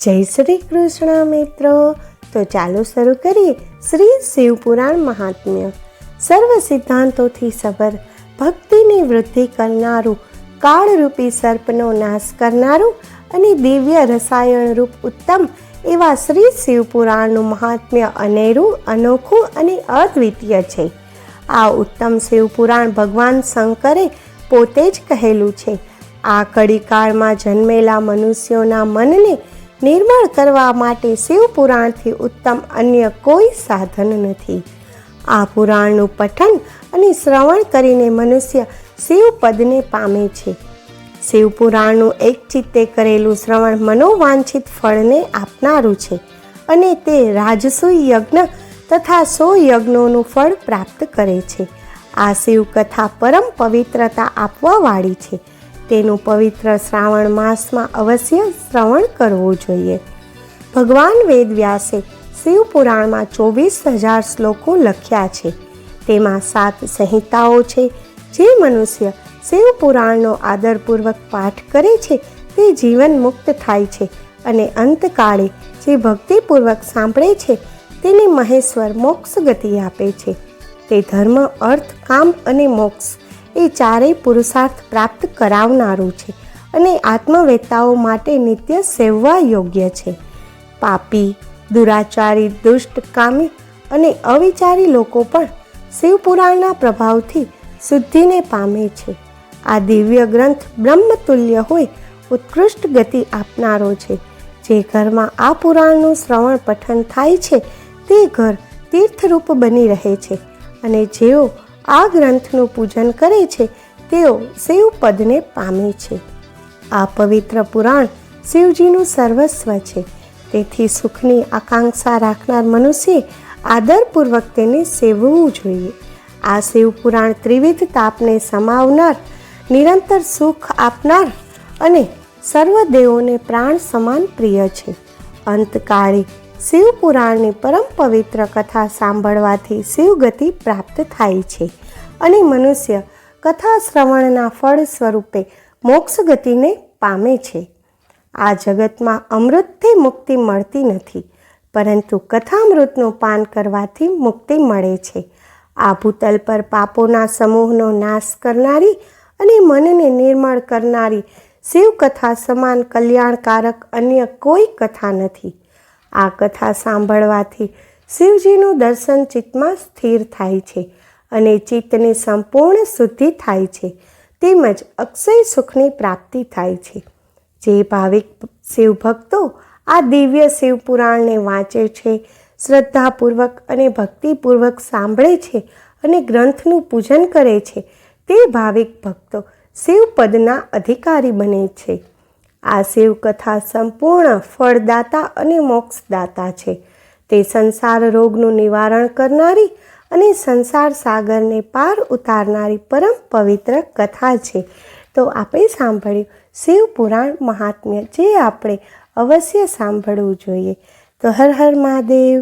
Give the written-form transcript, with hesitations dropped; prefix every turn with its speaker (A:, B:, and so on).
A: જય શ્રી કૃષ્ણ મિત્રો. તો ચાલો શરૂ કરીએ શ્રી શિવપુરાણ મહાત્મ્ય. સર્વ સિદ્ધાંતોથી સબર, ભક્તિની વૃદ્ધિ કરનારું, કાળરૂપી સર્પનો નાશ કરનારું અને દિવ્ય રસાયણ રૂપ ઉત્તમ એવા શ્રી શિવપુરાણનું મહાત્મ્ય અનેરું, અનોખું અને અદ્વિતીય છે. આ ઉત્તમ શિવપુરાણ ભગવાન શંકરે પોતે જ કહેલું છે. આ કળીકાળમાં જન્મેલા મનુષ્યોના મનને નિર્મળ કરવા માટે શિવપુરાણથી ઉત્તમ અન્ય કોઈ સાધન નથી. આ પુરાણનું પઠન અને શ્રવણ કરીને મનુષ્ય શિવપદને પામે છે. શિવપુરાણનું એક ચિત્તે કરેલું શ્રવણ મનોવાંછિત ફળને આપનારું છે અને તે રાજસૂય યજ્ઞ તથા 100 યજ્ઞોનું ફળ પ્રાપ્ત કરે છે. આ શિવકથા પરમ પવિત્રતા આપવાવાળી છે. તેનું પવિત્ર શ્રાવણ માસમાં અવશ્ય શ્રવણ કરવું જોઈએ. ભગવાન વેદવ્યાસે શિવપુરાણમાં 24,000 શ્લોકો લખ્યા છે. તેમાં 7 સંહિતાઓ છે. જે મનુષ્ય શિવપુરાણનો આદરપૂર્વક પાઠ કરે છે તે જીવન મુક્ત થાય છે અને અંતકાળે જે ભક્તિપૂર્વક સાંભળે છે તેને મહેશ્વર મોક્ષ ગતિ આપે છે. તે ધર્મ, અર્થ, કામ અને મોક્ષ એ ચારેય પુરુષાર્થ પ્રાપ્ત કરાવનારું છે અને આત્મવેતાઓ માટે નિત્ય સેવવા યોગ્ય છે. પાપી, દુરાચારી, દુષ્ટ, કામી અને અવિચારી લોકો પણ શિવપુરાણના પ્રભાવથી શુદ્ધિને પામે છે. આ દિવ્ય ગ્રંથ બ્રહ્મતુલ્ય હોય ઉત્કૃષ્ટ ગતિ આપનારો છે. જે ઘરમાં આ પુરાણનું શ્રવણ પઠન થાય છે તે ઘર તીર્થરૂપ બની રહે છે અને જેઓ આ ગ્રંથનું પૂજન કરે છે તેઓ શિવપદને પામે છે. આ પવિત્ર પુરાણ શિવજીનું સર્વસ્વ છે. તેથી સુખની આકાંક્ષા રાખનાર મનુષ્યે આદરપૂર્વક તેને સેવવું જોઈએ. આ શિવપુરાણ ત્રિવિધ તાપને સમાવનાર, નિરંતર સુખ આપનાર અને સર્વદેવોને પ્રાણ સમાન પ્રિય છે. અંતકાળે શિવપુરાણની પરમ પવિત્ર કથા સાંભળવાથી શિવગતિ પ્રાપ્ત થાય છે અને મનુષ્ય કથા શ્રવણના ફળ સ્વરૂપે મોક્ષ ગતિને પામે છે. આ જગતમાં અમૃતથી મુક્તિ મળતી નથી, પરંતુ કથામૃતનું પાન કરવાથી મુક્તિ મળે છે. આ ભૂતલ પર પાપોના સમૂહનો નાશ કરનારી અને મનને નિર્મળ કરનારી શિવકથા સમાન કલ્યાણકારક અન્ય કોઈ કથા નથી. આ કથા સાંભળવાથી શિવજીનું દર્શન ચિત્તમાં સ્થિર થાય છે અને ચિત્તની સંપૂર્ણ શુદ્ધિ થાય છે. તેમજ અક્ષય સુખની પ્રાપ્તિ થાય છે. જે ભાવિક શિવભક્તો આ દિવ્ય શિવપુરાણને વાંચે છે, શ્રદ્ધાપૂર્વક અને ભક્તિપૂર્વક સાંભળે છે અને ગ્રંથનું પૂજન કરે છે, તે ભાવિક ભક્તો શિવપદના અધિકારી બને છે. આ શિવકથા સંપૂર્ણ ફળદાતા અને મોક્ષદાતા છે. તે સંસાર રોગનું નિવારણ કરનારી અને સંસાર સાગરને પાર ઉતારનારી પરમ પવિત્ર કથા છે. તો આપણે સાંભળ્યું શિવપુરાણ મહાત્મ્ય, જે આપણે અવશ્ય સાંભળવું જોઈએ. તો હર હર મહાદેવ.